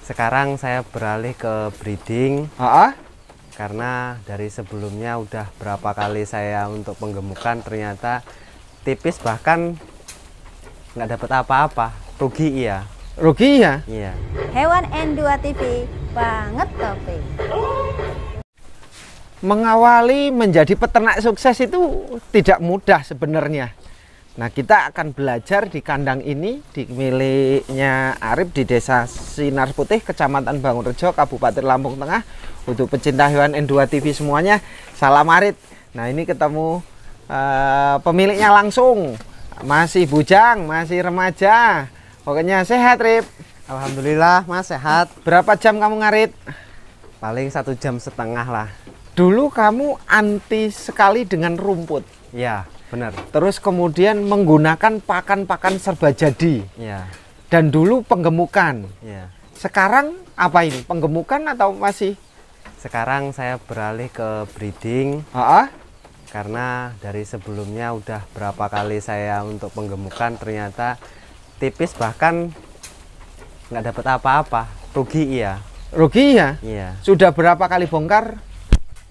Sekarang saya beralih ke breeding Ah, karena dari sebelumnya udah berapa kali saya untuk penggemukan ternyata tipis, bahkan nggak dapat apa-apa, rugi. Iya. rugi ya. Iya. Hewan N2 TV banget tapi. Mengawali menjadi peternak sukses itu tidak mudah sebenarnya. Nah, kita akan belajar di kandang ini, di miliknya Arif di Desa Sinar Putih, Kecamatan Bangunrejo, Kabupaten Lampung Tengah. Untuk pecinta hewan N2 TV semuanya, salam Arif. Nah, ini ketemu pemiliknya langsung. Masih bujang, masih remaja. Pokoknya sehat, Rip. Alhamdulillah Mas, sehat. Berapa jam kamu ngarit? Paling 1,5 jam lah. Dulu kamu anti sekali dengan rumput. Iya, benar. Terus kemudian menggunakan pakan-pakan serba jadi. Iya. Dan dulu penggemukan. Iya. Sekarang apa ini? Penggemukan atau masih? Sekarang saya beralih ke breeding Ah, karena dari sebelumnya udah berapa kali saya untuk penggemukan ternyata tipis, bahkan nggak dapat apa-apa, rugi. Iya. rugi ya? Iya. Sudah berapa kali bongkar?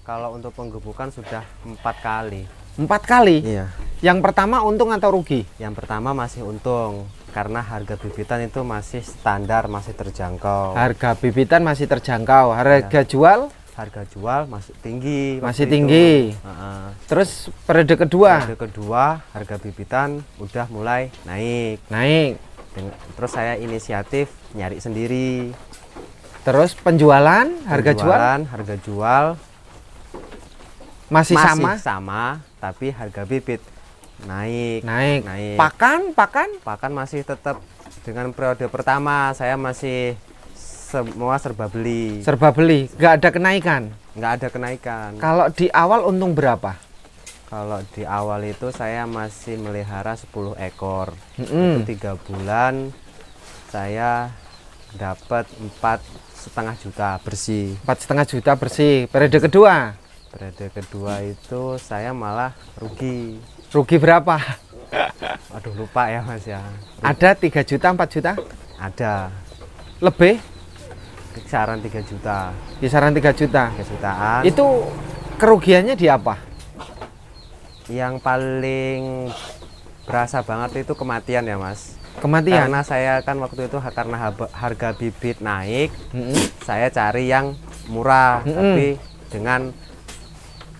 Kalau untuk penggemukan sudah 4 kali. 4 kali? Iya. Yang pertama untung atau rugi? Yang pertama masih untung karena harga bibitan itu masih standar, masih terjangkau. Harga bibitan masih terjangkau. Harga jual Harga jual masih tinggi. masih waktu tinggi. itu. Terus periode kedua Periode kedua harga bibitan udah mulai naik. naik. Terus saya inisiatif nyari sendiri. Terus penjualan, harga jual Harga jual masih masih sama? sama, tapi harga bibit naik. Naik. Naik. Pakan Masih tetap dengan periode pertama saya masih semua serba beli. serba beli, nggak ada kenaikan. Nggak ada kenaikan. Kalau di awal untung berapa? Kalau di awal itu saya masih melihara 10 ekor. Mm-mm. Itu 3 bulan saya dapat 4,5 juta bersih. 4,5 juta bersih. Periode kedua Periode kedua itu saya malah rugi. rugi berapa? Aduh, lupa ya Mas ya. Ada 3 juta, 4 juta? Ada Lebih? kisaran 3 juta. Kisaran 3 juta. 3 jutaan. Itu kerugiannya di apa? Yang paling berasa banget itu kematian ya Mas. Kematian? Karena saya kan waktu itu karena harga bibit naik, Mm-mm. saya cari yang murah, Mm-mm. tapi dengan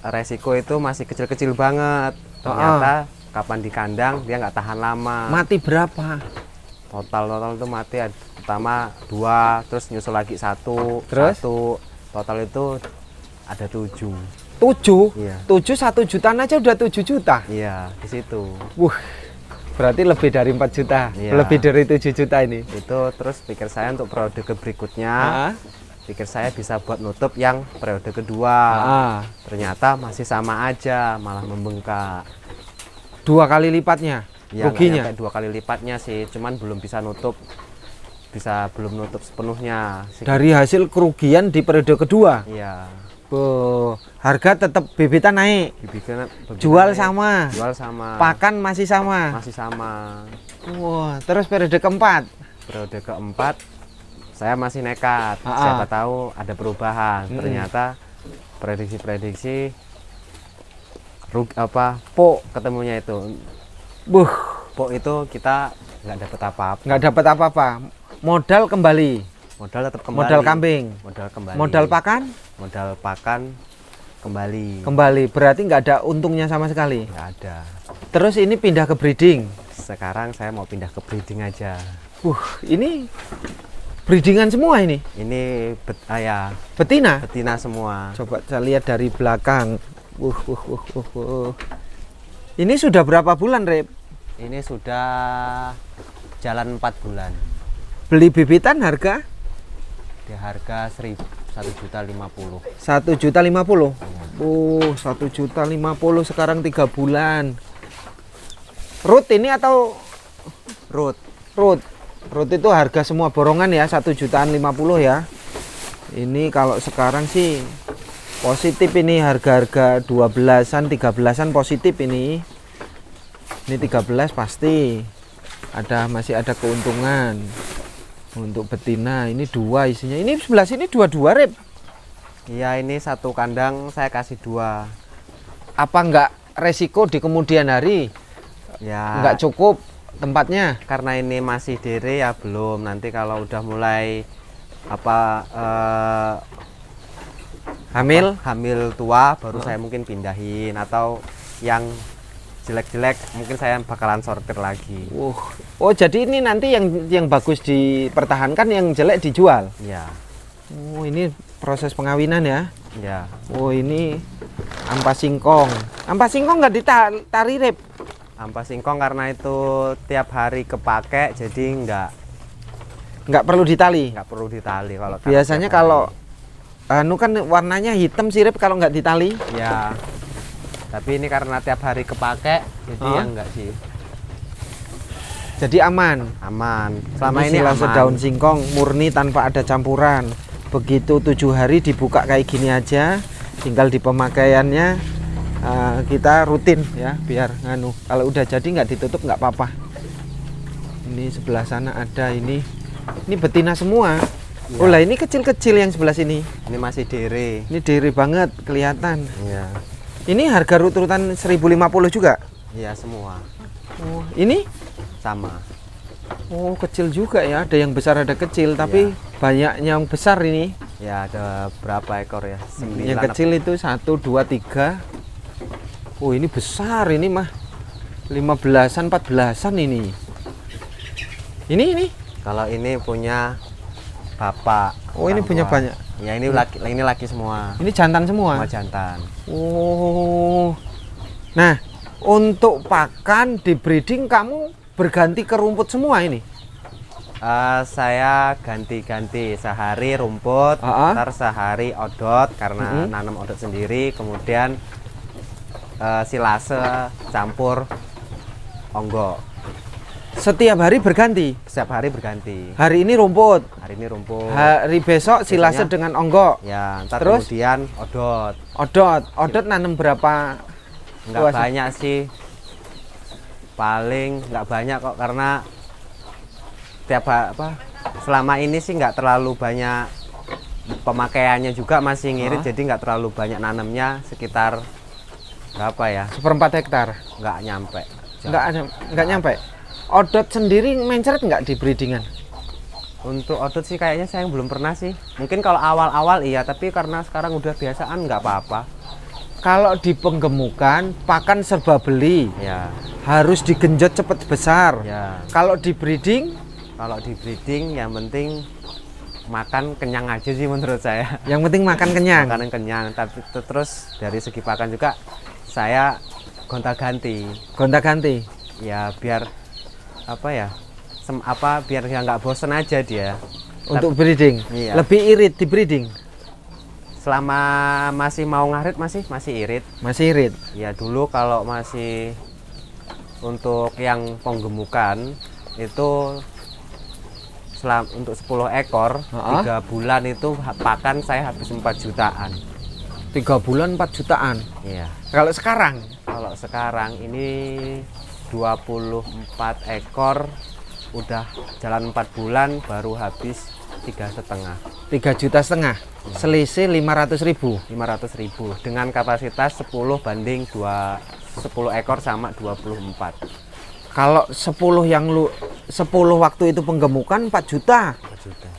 resiko itu masih kecil-kecil banget. Ternyata kapan di kandang dia nggak tahan lama. Mati berapa? Total itu mati pertama 2, terus nyusul lagi 1, Terus? 1. Total itu ada 7. 7? Iya. 7 1 jutaan aja udah 7 juta? Iya, di situ. Wuh, berarti lebih dari 4 juta. Iya. Lebih dari 7 juta ini. Itu terus pikir saya untuk periode berikutnya, Ah, pikir saya bisa buat nutup yang periode kedua. ah. Ternyata masih sama aja, malah membengkak. 2 kali lipatnya Ya, nggak ruginya. nyampe 2 kali lipatnya sih, cuman belum bisa nutup, belum nutup sepenuhnya. Dari hasil kerugian di periode kedua. Iya. Oh, harga tetap bibitan naik. Bibitan Jual naik. sama. Jual sama. Pakan masih sama. Masih sama. Wah, terus periode keempat. Periode keempat saya masih nekat. Ah, ah. Siapa tahu ada perubahan. Ternyata prediksi po ketemunya itu. Buh, Po itu kita nggak dapat apa-apa. nggak dapat apa-apa. Modal kembali. Modal tetap kembali. Modal kambing. Modal kembali. Modal pakan Modal pakan kembali. kembali. Berarti nggak ada untungnya sama sekali. Nggak ada. Terus ini pindah ke breeding. Sekarang saya mau pindah ke breeding aja. Ini breedingan semua ini. Ini ya Betina. betina semua. Coba saya lihat dari belakang. Ini sudah berapa bulan, Rep? Ini sudah jalan 4 bulan. Beli bibitan harga Di harga 1.150.000. 1.050.000. 1.050.000 sekarang 3 bulan. Root ini atau Root. root? Root itu harga semua borongan ya, 1.050.000 ya. Ini kalau sekarang sih positif ini, harga-harga 12-an 13-an positif ini. Ini 13 pasti masih ada keuntungan. Untuk betina ini 2 isinya. Ini sebelah sini 22 Rip. Iya, ini satu kandang saya kasih 2. Apa enggak resiko di kemudian hari Ya, enggak cukup tempatnya? karena ini masih dere ya belum. Nanti kalau udah mulai Hamil? hamil tua baru saya mungkin pindahin, atau yang jelek-jelek mungkin saya bakalan sortir lagi. Oh, jadi ini nanti yang bagus dipertahankan, yang jelek dijual. Ya, Oh, ini proses pengawinan ya. ya. Oh, ini ampas singkong. Ampas singkong nggak ditari Rip? Ampas singkong karena itu tiap hari kepake, jadi Nggak perlu ditali. nggak perlu ditali. Kalau Biasanya tiap hari. kalau anu kan warnanya hitam sih Rip kalau nggak ditali. Ya, tapi ini karena tiap hari kepake, jadi ya enggak sih, Jadi aman. aman. Selama ini silase aman. daun singkong murni tanpa ada campuran. Begitu 7 hari dibuka kayak gini aja, tinggal di pemakaiannya kita rutin ya, biar nganu. Kalau udah jadi nggak ditutup nggak apa-apa. Ini sebelah sana ada ini betina semua. Ya. Oh lah, ini kecil-kecil yang sebelah sini. Ini masih dere. Ini diri banget kelihatan. Ya, Ini harga urutan 1050 juga. ya semua Oh, ini sama. oh kecil juga ya, ada yang besar ada kecil, tapi banyak yang besar ini. Ya, ada berapa ekor ya? 9 Yang kecil itu 1, 2, 3. Oh, ini besar ini mah. 15-an, 14-an ini. Ini. Kalau ini punya bapak. Oh, ini orang punya tua. banyak. Ya, ini laki semua. Ini jantan semua. Semua jantan. Oh. Nah, untuk pakan di breeding kamu berganti ke rumput semua ini. Saya ganti-ganti, sehari rumput, ntar sehari odot karena nanam odot sendiri, kemudian silase campur onggo. Setiap hari berganti. Setiap hari berganti. Hari ini rumput, Hari ini rumput. hari besok silase Biasanya- dengan onggo. Ya, ntar Terus? kemudian odot. Odot nanam berapa? Nggak luas? banyak sih. Paling nggak banyak kok, karena selama ini sih nggak terlalu banyak pemakaiannya, juga masih ngirit, jadi nggak terlalu banyak nanamnya, sekitar berapa ya? 1/4 hektar. Nggak nyampe. Nggak nyampe. Odot sendiri mencret nggak di breedingan? Untuk odot sih kayaknya saya belum pernah sih. Mungkin kalau awal-awal iya, tapi karena sekarang udah biasaan nggak apa-apa. Kalau di penggemukan pakan serba beli, Ya, harus digenjot cepet besar. ya. Kalau di breeding, Kalau di breeding yang penting makan kenyang aja sih menurut saya. yang penting makan kenyang. Makanan kenyang, tapi terus dari segi pakan juga saya gonta-ganti. Gonta-ganti. Ya biar biar dia nggak bosen aja dia. Untuk breeding. Iya. Lebih irit di breeding. Selama masih mau ngarit masih irit. Masih irit. Ya dulu kalau masih untuk yang penggemukan itu untuk 10 ekor 3 bulan itu pakan saya habis 4 jutaan. 3 bulan 4 jutaan. Iya. Kalau sekarang Kalau sekarang ini 24 ekor udah jalan 4 bulan baru habis 3,5. 3,5 juta. Selisih 500.000. 500.000 dengan kapasitas 10 banding 10 ekor sama 24. Kalau 10 waktu itu penggemukan 4 juta. 4 juta.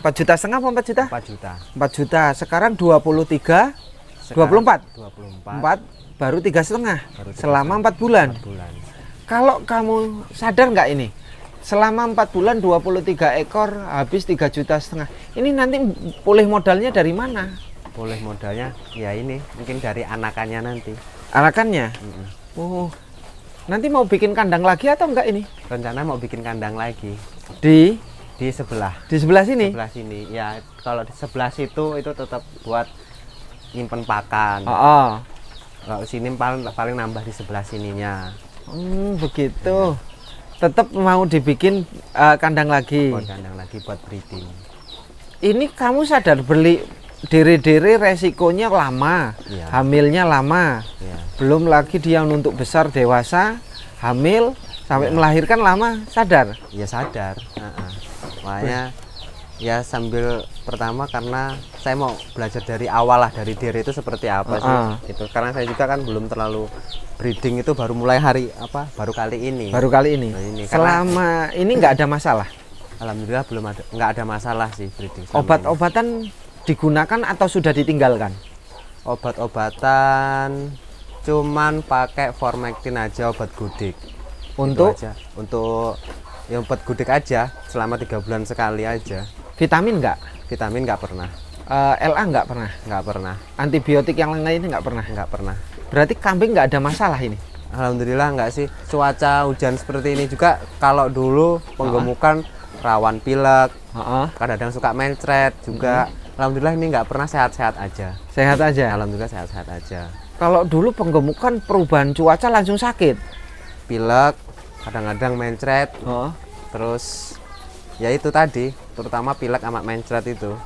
4,5 juta apa 4 juta? 4 juta. 4 juta. Sekarang 23, Sekarang 24. 24. 4 baru 3,5 Baru 3,5. selama 4 bulan. 4 bulan. Kalau kamu sadar nggak ini? Selama 4 bulan 23 ekor habis 3,5 juta. Ini nanti pulih modalnya dari mana? Boleh modalnya ya ini mungkin dari anakannya nanti. Anakannya? Oh. Nanti mau bikin kandang lagi atau enggak ini? Rencana mau bikin kandang lagi Di sebelah sebelah sini? sebelah sini. Ya kalau di sebelah situ itu tetap buat nyimpen pakan. Oh. Kalau sini paling nambah di sebelah sininya. Begitu. Tetap mau dibikin kandang lagi. Buat kandang lagi buat breeding. Ini kamu sadar beli dere-dere resikonya lama, Iya. hamilnya lama. Ya. Belum lagi dia untuk besar dewasa, hamil sampai melahirkan lama, sadar. Ya sadar. Makanya Ya sambil pertama karena saya mau belajar dari awal lah, dari diri itu seperti apa sih itu, karena saya juga kan belum terlalu breeding, itu baru mulai baru kali ini. Nah, selama ini nggak ada masalah? Alhamdulillah nggak ada masalah sih breeding. Obat-obatan digunakan atau sudah ditinggalkan? Obat-obatan cuman pakai Formectin aja, obat gudik. Untuk ya obat gudik aja selama 3 bulan sekali aja. Vitamin nggak? Vitamin nggak pernah. LA nggak pernah? Nggak pernah. Antibiotik yang lain nggak pernah? Nggak pernah. Berarti kambing nggak ada masalah ini? Alhamdulillah nggak sih. Cuaca hujan seperti ini juga, kalau dulu penggemukan rawan pilek, kadang-kadang suka mencret juga. Alhamdulillah ini nggak pernah, sehat-sehat aja. Sehat aja? Alhamdulillah sehat-sehat aja. Kalau dulu penggemukan perubahan cuaca langsung sakit? Pilek, kadang-kadang mencret, terus ya itu tadi, terutama pilek sama mencret itu.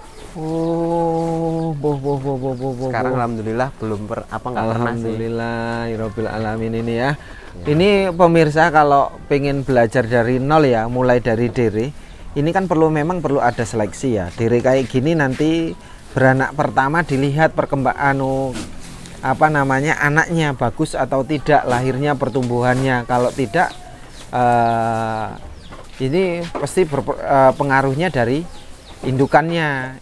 Sekarang alhamdulillah belum nggak pernah sih. Alhamdulillah Rabbil alamin ini ya. Ini pemirsa kalau pengen belajar dari nol ya, mulai dari dere, ini kan memang perlu ada seleksi ya. Dere kayak gini nanti beranak pertama dilihat anaknya bagus atau tidak, lahirnya, pertumbuhannya. Kalau tidak ini pasti pengaruhnya dari indukannya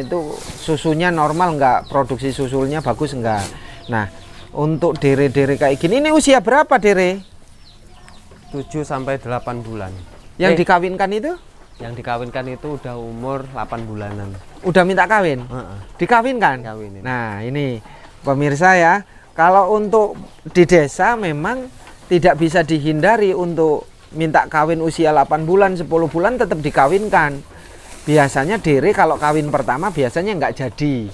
itu susunya normal nggak, produksi susunya bagus enggak. Nah, untuk dere-dere kayak gini, ini usia berapa dere? 7 sampai 8 bulan. Yang dikawinkan itu? Yang dikawinkan itu udah umur 8 bulanan. Udah minta kawin? Dikawinkan? Kawinin. Nah, ini pemirsa ya, kalau untuk di desa memang tidak bisa dihindari untuk minta kawin usia 8 bulan, 10 bulan tetap dikawinkan. Biasanya dere kalau kawin pertama biasanya nggak jadi.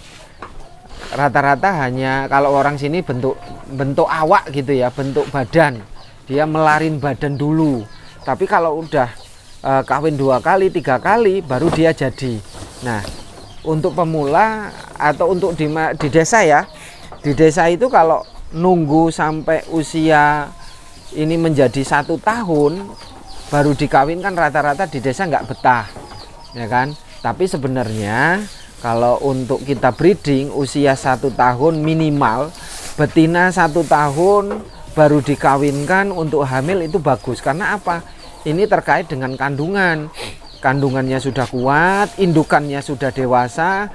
Rata-rata hanya kalau orang sini bentuk awak gitu ya, bentuk badan. Dia melarin badan dulu. Tapi kalau udah kawin 2 kali, 3 kali baru dia jadi. Nah, untuk pemula atau untuk di desa ya, di desa itu kalau nunggu sampai usia ini menjadi 1 tahun baru dikawinkan, rata-rata di desa nggak betah, ya kan? Tapi sebenarnya kalau untuk kita breeding usia 1 tahun minimal, betina 1 tahun baru dikawinkan untuk hamil itu bagus. Karena apa? Ini terkait dengan kandungan. Kandungannya sudah kuat, indukannya sudah dewasa.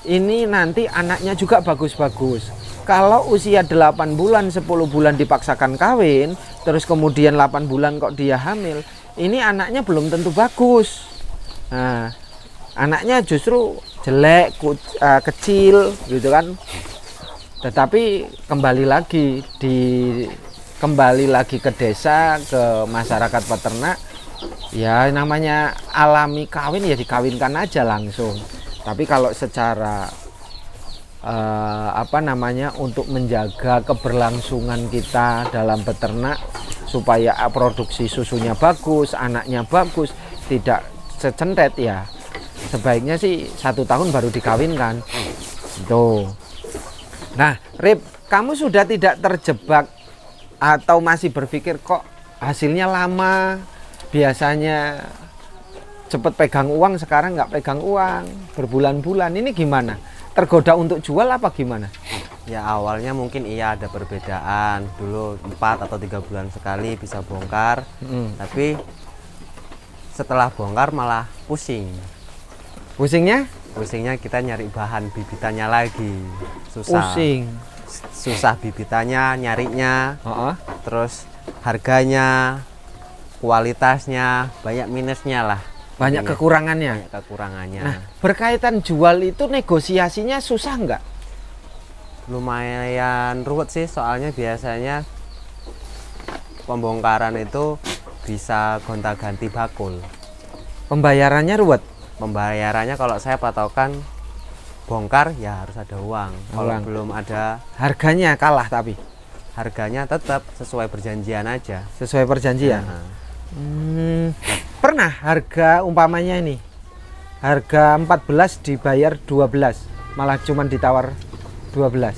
Ini nanti anaknya juga bagus-bagus. Kalau usia 8 bulan, 10 bulan dipaksakan kawin, terus kemudian 8 bulan kok dia hamil, ini anaknya belum tentu bagus. Nah, anaknya justru jelek, kecil gitu kan. Tetapi kembali lagi ke desa, ke masyarakat peternak, ya namanya alami kawin ya dikawinkan aja langsung. Tapi kalau secara untuk menjaga keberlangsungan kita dalam beternak supaya produksi susunya bagus, anaknya bagus, tidak secentet ya, sebaiknya sih 1 tahun baru dikawinkan. Tuh. Nah, Rip, kamu sudah tidak terjebak atau masih berpikir kok hasilnya lama, biasanya cepet pegang uang, sekarang nggak pegang uang berbulan-bulan, ini gimana? Tergoda untuk jual apa gimana? Ya awalnya mungkin iya ada perbedaan, dulu 4 atau 3 bulan sekali bisa bongkar, tapi setelah bongkar malah pusing. Pusingnya? Pusingnya kita nyari bahan bibitannya lagi, susah. Susah bibitannya, nyarinya, terus harganya, kualitasnya, banyak minusnya lah. Banyak kekurangannya. Nah, berkaitan jual itu negosiasinya susah nggak? Lumayan ruwet sih, soalnya biasanya pembongkaran itu bisa gonta-ganti bakul. Pembayarannya ruwet? Pembayarannya kalau saya patokan bongkar ya harus ada uang. Kalau belum ada, harganya kalah, tapi harganya tetap sesuai perjanjian aja. Sesuai perjanjian. Pernah harga umpamanya ini harga 14 dibayar 12, malah cuman ditawar 12?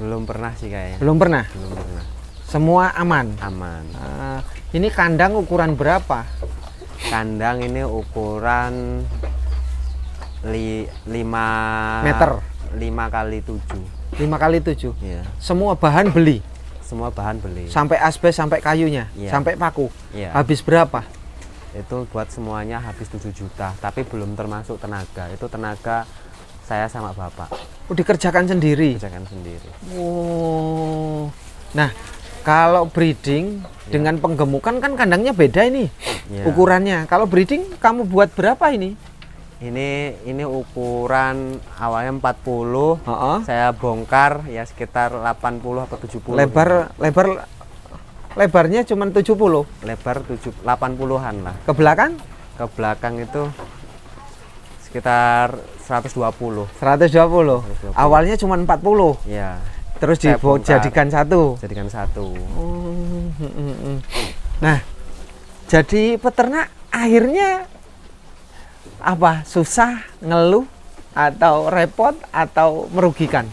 Belum pernah sih kayaknya. Belum pernah? Belum pernah. Semua aman? Aman. Ini kandang ukuran berapa? Kandang ini ukuran 5 Meter. 5 kali 7. 5 kali 7. Iya. Semua bahan beli. Semua bahan beli. Sampai asbes, sampai kayunya, Iya. sampai paku. Iya. Habis berapa? Itu buat semuanya habis 7 juta, tapi belum termasuk tenaga. Itu tenaga saya sama bapak Oh, dikerjakan sendiri. kerjakan sendiri. Oh. Nah, kalau breeding dengan penggemukan kan kandangnya beda ini. Iya. Ukurannya. Kalau breeding kamu buat berapa ini? Ini ukuran awalnya 40. Heeh. Saya bongkar ya sekitar 80 atau 70. Lebarnya cuma 70. Lebar 80-an lah. Ke belakang Ke belakang itu sekitar 120. 120. 120. Awalnya cuma 40. Ya, Terus Saya bongkar. dijadikan satu. jadikan satu. Nah, jadi peternak akhirnya apa? Susah, ngeluh, atau repot, atau merugikan?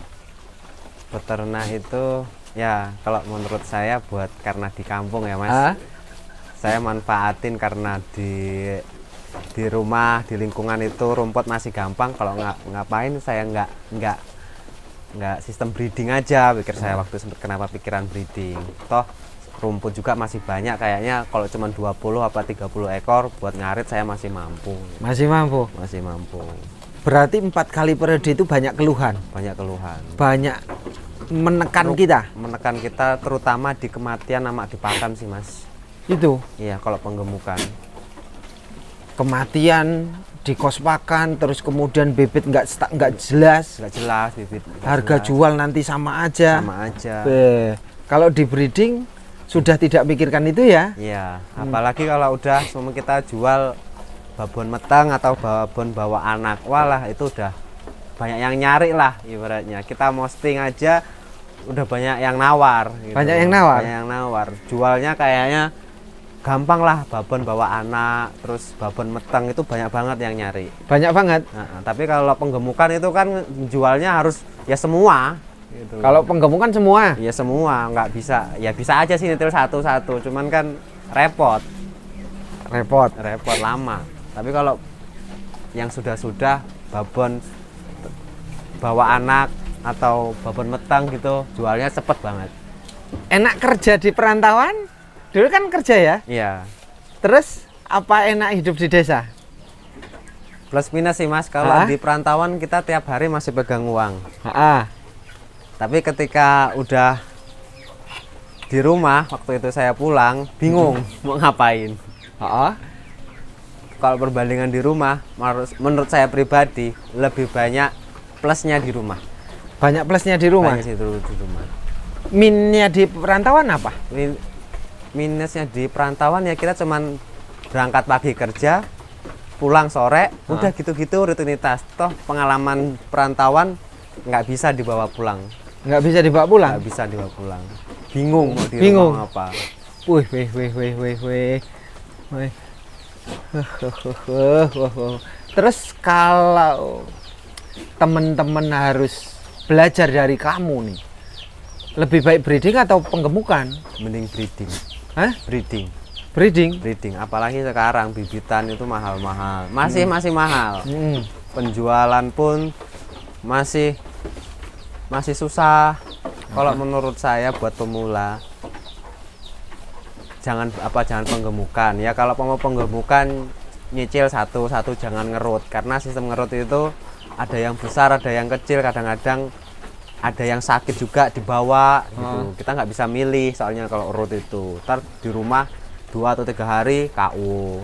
Peternak itu ya kalau menurut saya buat karena di kampung ya Mas. Ah, Saya manfaatin karena di rumah, di lingkungan itu rumput masih gampang. Kalau ngapain saya nggak sistem breeding aja, pikir saya waktu sempat kenapa pikiran breeding. Toh rumput juga masih banyak, kayaknya kalau cuma 20 apa 30 ekor buat ngarit saya masih mampu. masih mampu. Masih mampu. Berarti 4 kali periode itu banyak keluhan, Banyak keluhan. banyak menekan kita. Menekan kita terutama di kematian sama di pakan sih Mas. Itu Iya, kalau penggemukan. kematian di kos pakan, terus kemudian bibit nggak jelas, Nggak jelas bibit. nggak harga jelas, jual nanti sama aja. sama aja. Kalau di breeding sudah tidak pikirkan itu ya. Iya, apalagi kalau udah semua kita jual babon metang atau babon bawa anak, walah itu udah banyak yang nyari lah ibaratnya. Kita posting aja udah banyak yang nawar. Gitu. Banyak yang nawar? Banyak yang nawar. Jualnya kayaknya gampang lah, babon bawa anak, terus babon metang itu banyak banget yang nyari. Banyak banget. Nah, tapi kalau penggemukan itu kan jualnya harus ya semua. Gitu. Kalau penggemukan semua. Ya semua nggak bisa, ya bisa aja sih nyetil satu-satu, cuman kan repot lama. Tapi kalau yang sudah babon bawa anak atau babon metang gitu jualnya cepet banget. Enak kerja di perantauan? Dulu kan kerja ya. Iya, Terus apa enak hidup di desa? plus minus sih Mas. Kalau di perantauan kita tiap hari masih pegang uang, tapi ketika udah di rumah waktu itu saya pulang bingung mau ngapain. Kalau perbandingan di rumah, menurut saya pribadi lebih banyak plusnya di rumah. Banyak plusnya di rumah. Banyak sih di rumah. Minnya di perantauan apa? Minusnya di perantauan ya kita cuman berangkat pagi kerja, pulang sore, udah gitu-gitu rutinitas. Toh pengalaman perantauan nggak bisa dibawa pulang. Nggak bisa dibawa pulang? Nggak bisa dibawa pulang. Bingung mau di Bingung. rumah apa. Wih. Terus kalau teman-teman harus belajar dari kamu nih, lebih baik breeding atau penggemukan? Mending breeding. Hah? Breeding. Breeding? Apalagi sekarang bibitan itu mahal-mahal. Masih mahal. Hmm. Penjualan pun masih susah. Kalau menurut saya buat pemula jangan penggemukan. Ya kalau mau penggemukan nyicil satu jangan ngerut, karena sistem ngerut itu ada yang besar, ada yang kecil, kadang-kadang ada yang sakit juga dibawa gitu. Kita nggak bisa milih soalnya kalau urut itu. Ntar di rumah 2 atau 3 hari KO.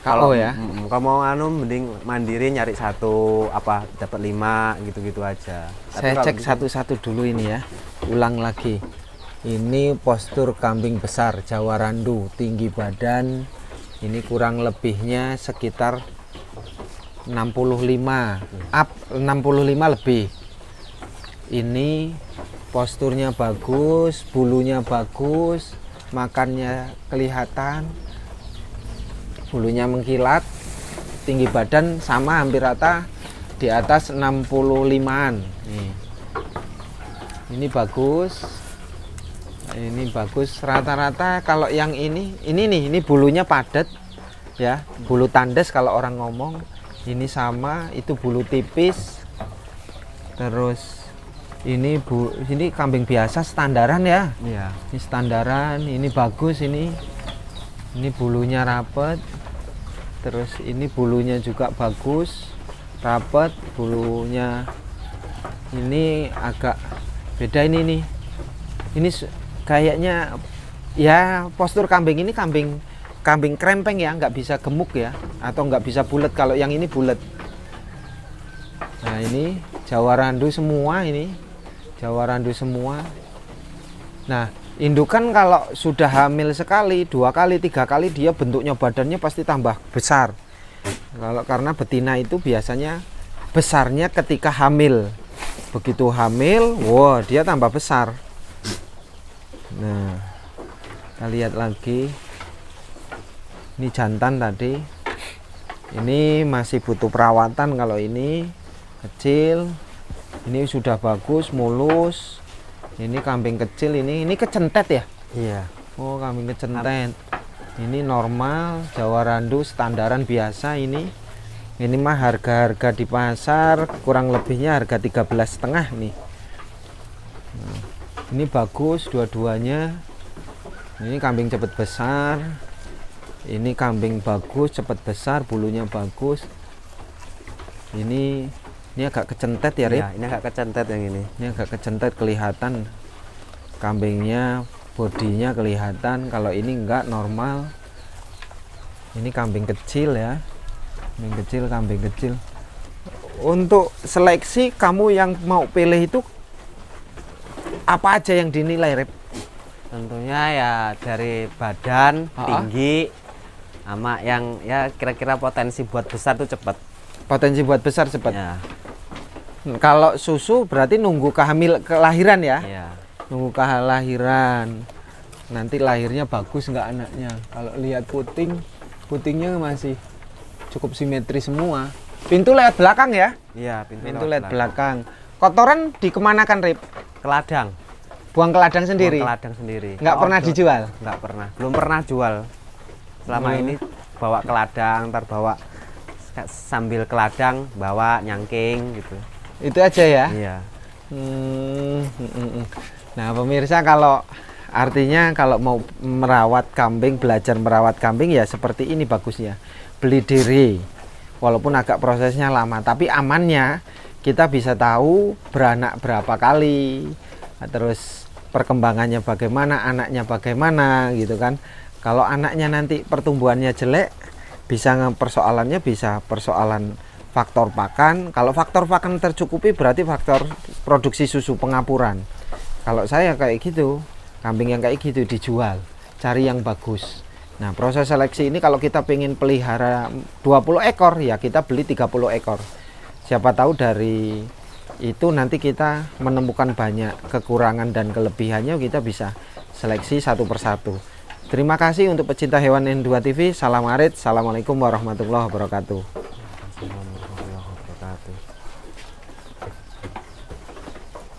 Kalau ya. Kalau mau mending mandiri nyari satu dapat 5 gitu-gitu aja. Tapi Saya kalau cek satu-satu dulu ini ya. Ulang lagi. Ini postur kambing besar Jawa Randu, tinggi badan ini kurang lebihnya sekitar 65 up, 65 lebih. Ini posturnya bagus, bulunya bagus, makannya kelihatan, bulunya mengkilat, tinggi badan sama hampir rata di atas 65-an. Ini bagus. Ini bagus rata-rata. Kalau yang ini bulunya padat, ya, bulu tandes kalau orang ngomong. Ini sama, itu bulu tipis. Terus ini kambing biasa standaran ya. Iya. Ini standaran, ini bagus ini. Ini bulunya rapet. Terus ini bulunya juga bagus, rapet. Bulunya ini agak beda ini nih. Ini kayaknya ya postur kambing ini kambing krempeng ya, nggak bisa gemuk ya, atau nggak bisa bulat. Kalau yang ini bulat. Nah ini Jawa Randu semua ini, Jawa Randu semua. Nah indukan kalau sudah hamil sekali, 2 kali, 3 kali, dia bentuknya badannya pasti tambah besar. Karena betina itu biasanya besarnya ketika hamil. Begitu hamil, wow dia tambah besar. Nah kita lihat lagi. Ini jantan tadi. Ini masih butuh perawatan. Kalau ini kecil, ini sudah bagus, mulus. Ini kambing kecil, ini kecentet ya? Iya. Oh, kambing kecentet. Ini normal, Jawa Randu standaran biasa ini. Ini mah harga-harga di pasar kurang lebihnya harga 13,5 nih. Nah, ini bagus dua-duanya. Ini kambing cepat besar. Ini kambing bagus, cepat besar, bulunya bagus. Ini agak kecentet ya, Rip? Iya, ini agak kecentet yang ini. Ini agak kecentet, kelihatan kambingnya, bodinya kelihatan. Kalau ini enggak, normal. Ini kambing kecil ya. Kambing kecil. Untuk seleksi kamu yang mau pilih itu apa aja yang dinilai, Rip? Tentunya ya dari badan, tinggi, sama yang ya kira-kira potensi buat besar tuh cepat. Potensi buat besar cepat. Ya. Kalau susu berarti nunggu kelahiran ya? Iya. Nunggu kelahiran. Nanti lahirnya bagus nggak anaknya? Kalau lihat putingnya masih cukup simetris semua. Pintu lewat belakang ya? Iya, Pintu lewat belakang. Kotoran dikemanakan, Rip? Ke ladang. Buang ke ladang sendiri? Buang ke ladang sendiri. Nggak pernah dijual? Nggak pernah. Belum pernah jual. Selama ini bawa ke ladang, ntar bawa sambil ke ladang, bawa nyangking gitu. Itu aja ya? Iya. Nah pemirsa, kalau artinya kalau mau merawat kambing, belajar merawat kambing ya seperti ini bagusnya. Beli diri, walaupun agak prosesnya lama, tapi amannya kita bisa tahu beranak berapa kali, terus perkembangannya bagaimana, anaknya bagaimana gitu kan. Kalau anaknya nanti pertumbuhannya jelek, persoalannya bisa persoalan faktor pakan. Kalau faktor pakan tercukupi berarti faktor produksi susu, pengapuran. Kalau saya kayak gitu, kambing yang kayak gitu dijual, cari yang bagus. Nah proses seleksi ini kalau kita pengen pelihara 20 ekor ya kita beli 30 ekor. Siapa tahu dari itu nanti kita menemukan banyak kekurangan dan kelebihannya, kita bisa seleksi satu persatu. Terima kasih untuk pecinta hewan N2 TV. Salam Arit. Assalamualaikum warahmatullahi wabarakatuh.